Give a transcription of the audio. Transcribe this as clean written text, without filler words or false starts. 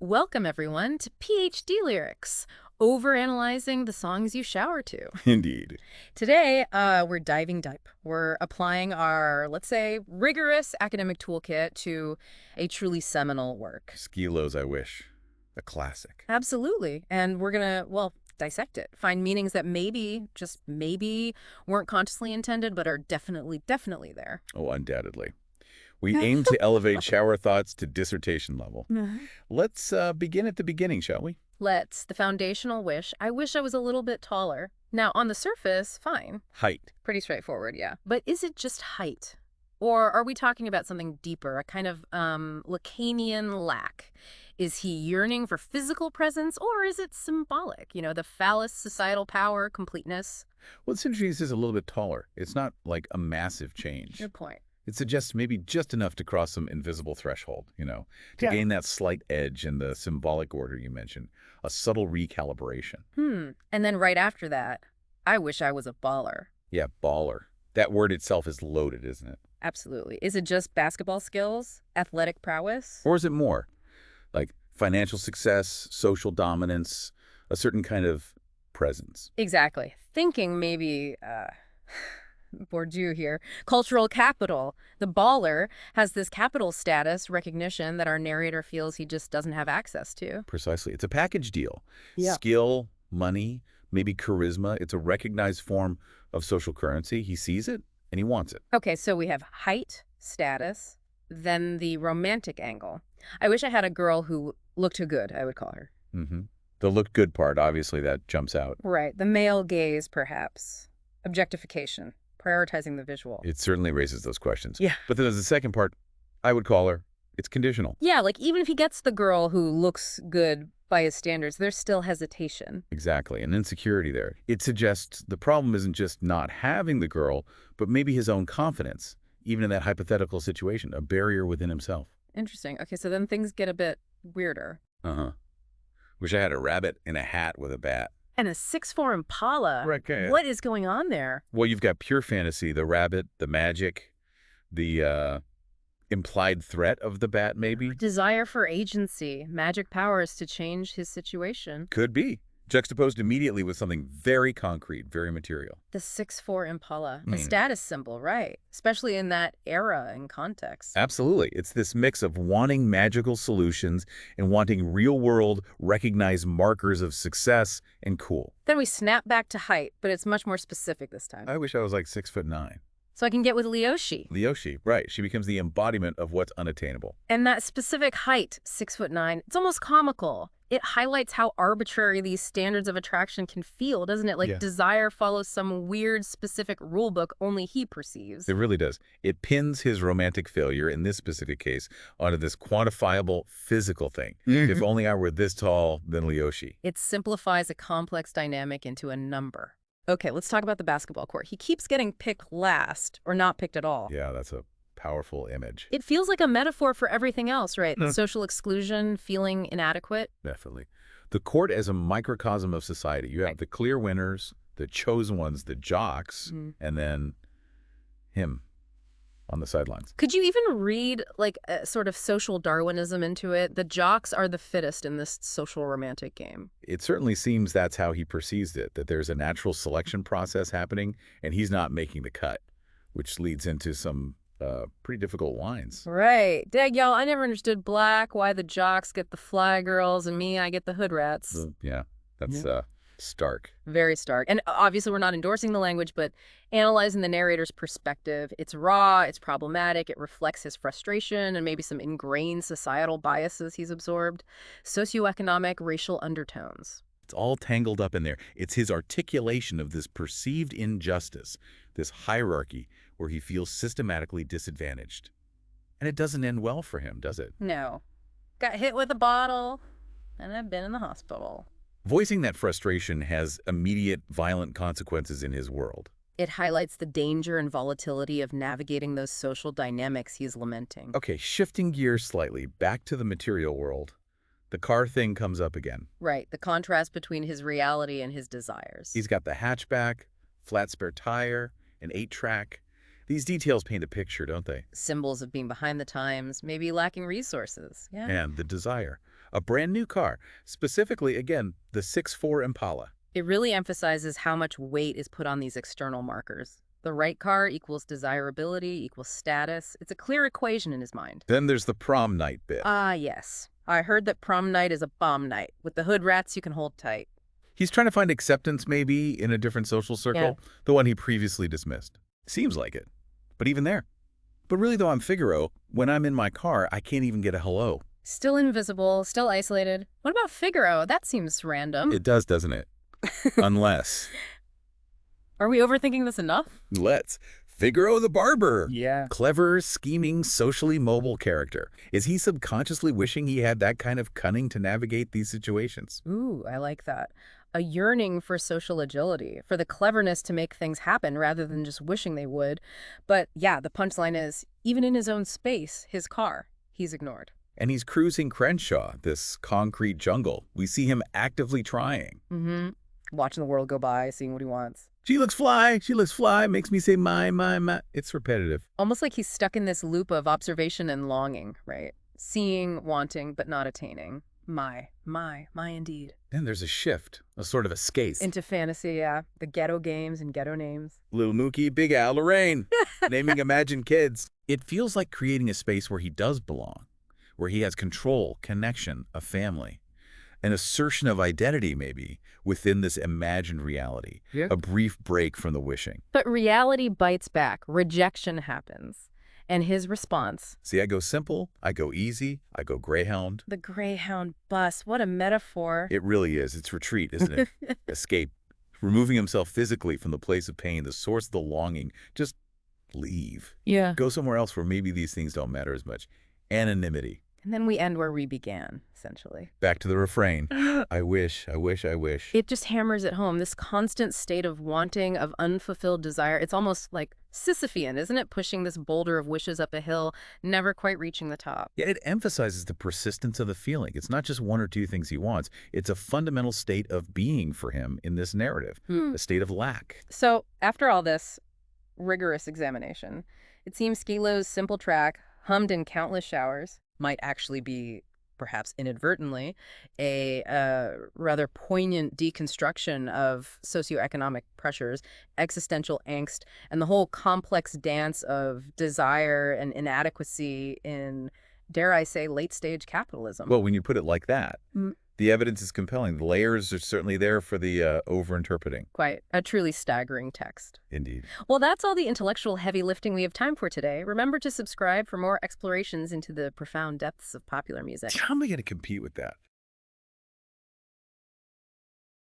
Welcome, everyone, to PhD Lyrics, overanalyzing the songs you shower to. Indeed. Today, we're diving deep. We're applying our, let's say, rigorous academic toolkit to a truly seminal work. Skee-Lo's I Wish. A classic. Absolutely. And we're gonna, well, dissect it. Find meanings that maybe, just maybe, weren't consciously intended, but are definitely there. Oh, undoubtedly. We aim to elevate shower thoughts to dissertation level. Let's begin at the beginning, shall we? Let's. The foundational wish. I wish I was a little bit taller. Now, on the surface, fine. Height. Pretty straightforward, yeah. But is it just height? Or are we talking about something deeper, a kind of Lacanian lack? Is he yearning for physical presence, or is it symbolic? You know, the phallus, societal power, completeness? What's interesting is it's a little bit taller. It's not like a massive change. Good point. It suggests maybe just enough to cross some invisible threshold, to gain that slight edge in the symbolic order you mentioned, a subtle recalibration. And then right after that, I wish I was a baller. Yeah, baller. That word itself is loaded, isn't it? Absolutely. Is it just basketball skills, athletic prowess? Or is it more? Like financial success, social dominance, a certain kind of presence. Exactly. Thinking maybe, Bourdieu here, cultural capital. The baller has this capital status recognition that our narrator feels he just doesn't have access to. Precisely. It's a package deal. Yeah. Skill, money, maybe charisma. It's a recognized form of social currency. He sees it and he wants it. Okay, so we have height, status, then the romantic angle. I wish I had a girl who looked too good, I would call her. The look good part, obviously, that jumps out. Right, the male gaze, perhaps. Objectification, prioritizing the visual. It certainly raises those questions. Yeah. But then there's the second part. I would call her, it's conditional. Yeah, like even if he gets the girl who looks good by his standards, there's still hesitation. Exactly, an insecurity there. It suggests the problem isn't just not having the girl, but maybe his own confidence, even in that hypothetical situation, a barrier within himself. Interesting. Okay, so then things get a bit weirder. Wish I had a rabbit in a hat with a bat. And a 6'4" Impala. Right, okay. What is going on there? Well, you've got pure fantasy, the rabbit, the magic, the implied threat of the bat, maybe. Desire for agency, magic powers to change his situation. Could be. Juxtaposed immediately with something very concrete, very material. The 6'4" Impala, a status symbol, right? Especially in that era and context. Absolutely. It's this mix of wanting magical solutions and wanting real-world, recognized markers of success and cool. Then we snap back to height, but it's much more specific this time. I wish I was like 6'9". So I can get with Leoshi. Leoshi, right. She becomes the embodiment of what's unattainable. And that specific height, 6'9", it's almost comical. It highlights how arbitrary these standards of attraction can feel, doesn't it? Like desire follows some weird specific rule book only he perceives. It really does. It pins his romantic failure, in this specific case, onto this quantifiable physical thing. If only I were this tall, then Leoshi. It simplifies a complex dynamic into a number. Okay, let's talk about the basketball court. He keeps getting picked last, or not picked at all. Yeah, that's a powerful image. It feels like a metaphor for everything else, right? Social exclusion, feeling inadequate. Definitely. The court as a microcosm of society. You have the clear winners, the chosen ones, the jocks, and then him on the sidelines. Could you even read like a sort of social Darwinism into it? The jocks are the fittest in this social romantic game. It certainly seems that's how he perceives it, that there's a natural selection process happening, and he's not making the cut, which leads into some pretty difficult lines. Right. Dag, y'all, I never understood black, why the jocks get the fly girls and me, I get the hood rats. Yeah, that's stark. Very stark. And obviously we're not endorsing the language, but analyzing the narrator's perspective. It's raw, it's problematic, it reflects his frustration and maybe some ingrained societal biases he's absorbed. Socioeconomic, racial undertones. It's all tangled up in there. It's his articulation of this perceived injustice, this hierarchy where he feels systematically disadvantaged. And it doesn't end well for him, does it? No. Got hit with a bottle, and I've been in the hospital. Voicing that frustration has immediate, violent consequences in his world. It highlights the danger and volatility of navigating those social dynamics he's lamenting. Okay, shifting gears slightly, back to the material world. The car thing comes up again. Right, the contrast between his reality and his desires. He's got the hatchback, flat spare tire, an 8-track. These details paint a picture, don't they? Symbols of being behind the times, maybe lacking resources. Yeah. And the desire. A brand new car, specifically, again, the 6'4" Impala. It really emphasizes how much weight is put on these external markers. The right car equals desirability equals status. It's a clear equation in his mind. Then there's the prom night bit. Ah, yes. I heard that prom night is a bomb night. With the hood rats you can hold tight. He's trying to find acceptance, maybe, in a different social circle, the one he previously dismissed. Seems like it. But even there. But really, though, I'm Figaro. When I'm in my car, I can't even get a hello. Still invisible, still isolated. What about Figaro? That seems random. It does, doesn't it? Unless. Are we overthinking this enough? Let's. Figaro the barber. Yeah. Clever, scheming, socially mobile character. Is he subconsciously wishing he had that kind of cunning to navigate these situations? Ooh, I like that. A yearning for social agility, for the cleverness to make things happen rather than just wishing they would. But yeah, the punchline is, even in his own space, his car, he's ignored. And he's cruising Crenshaw, this concrete jungle. We see him actively trying. Mm-hmm. Watching the world go by, seeing what he wants. She looks fly, makes me say my. It's repetitive. Almost like he's stuck in this loop of observation and longing, right? Seeing, wanting, but not attaining. My indeed. Then there's a shift, a sort of escape. Into fantasy, yeah. The ghetto games and ghetto names. Little Mookie, Big Al, Lorraine, naming imagined kids. It feels like creating a space where he does belong, where he has control, connection, a family. An assertion of identity, maybe, within this imagined reality. Yeah. A brief break from the wishing. But reality bites back. Rejection happens. And his response. See, I go simple, I go easy, I go Greyhound. The Greyhound bus. What a metaphor. It really is. It's retreat, isn't it? Escape. Removing himself physically from the place of pain, the source of the longing. Just leave. Yeah. Go somewhere else where maybe these things don't matter as much. Anonymity. And then we end where we began, essentially. Back to the refrain. I wish. It just hammers it home. This constant state of wanting, of unfulfilled desire. It's almost like Sisyphean, isn't it? Pushing this boulder of wishes up a hill, never quite reaching the top. Yeah, it emphasizes the persistence of the feeling. It's not just one or two things he wants. It's a fundamental state of being for him in this narrative, a state of lack. So after all this rigorous examination, it seems Skee-Lo's simple track, hummed in countless showers, might actually be, perhaps inadvertently, a rather poignant deconstruction of socioeconomic pressures, existential angst, and the whole complex dance of desire and inadequacy in, dare I say, late-stage capitalism. Well, when you put it like that, the evidence is compelling. The layers are certainly there for the over-interpreting. Quite a truly staggering text. Indeed. Well, that's all the intellectual heavy lifting we have time for today. Remember to subscribe for more explorations into the profound depths of popular music. How am I going to compete with that?